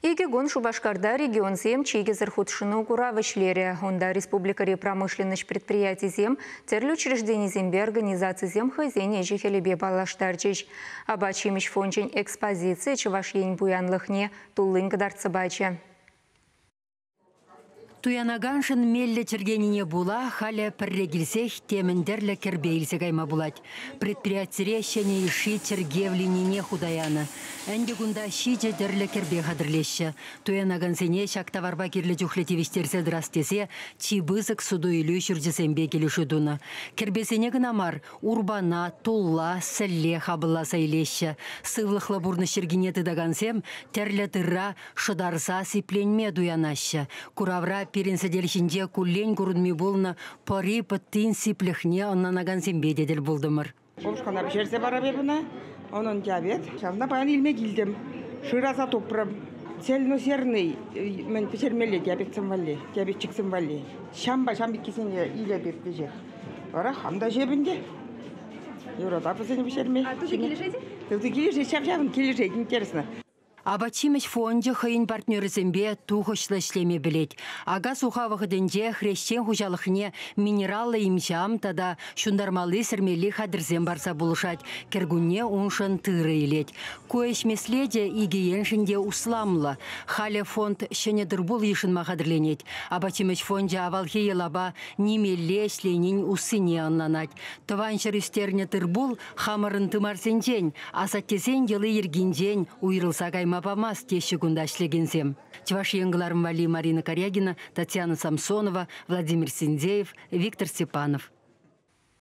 Иге гон Шубашкарда регион зем чигезер худшину куравышлере. Онда республикари промышленность предприятий зем, терлю учреждений зембе организации зем хозяйне жихелебе балаштарчич. Абачимиш фончень экспозиции чевашень буянлыхне туллын кадарцыбачы. Туянаганшын мелле чергенине була, халя піррегілсех темендерлі кербейлсе кайма булать. Предприятие шене иши чергевленине худаяны. Әнде гунда шиче дерлі кербе хадырлеші. Туянагансене шактаварба керлі жүхлетевестерсе драстесе, чибызык суду илю жүрдесенбе келіші дуны. Кербесене гынамар, урбана, тулла, сәлле хабыла сайлеші. Сывлықлы бурны шергенеті дагансем, терлі тырра шыдарса сипленме дуянашы. Куравра перенседелшінде куллен күрінме болны пари пыттин сипліхне оннанаган сембедедел болдымыр. Олышқана жерсе бара бебіна, onun диабет. Шамда баян илме келдім. Шыраса топырым. Сельно серный, мен пешермелі диабетсім валли, диабетчиксім валли. Шамба, шамбеккесіне иле бепті жер. Бара хамда жебінде. Еурода пысыны пешерме. А тоже келешеді? Тоже келешеді, шап-шапын келешеді, интересно. Абачимеш фонде хыйын партнеры зембе тухышлы шлеме білет. Ага суха вғыдынде хрещен хужалықне минералы имшам тада шундармалы сірмелі хадырзем барса булышать. Кергуне уншын тыры илет. Көеш меследе игиеншінде усламлы. Хале фонд шенедір бұл ешін махадырленет. Абачимеш фонде авалхе елаба немелле шленин усыне анланать. Тываншыр үстерне тырбул хамырын тымарсенжен, асаттесен елы ергенжен уйрылса кайма Мапамас тещи гундашлегензем. Чеваш Марина Корягина, Татьяна Самсонова, Владимир Синдеев, Виктор Степанов.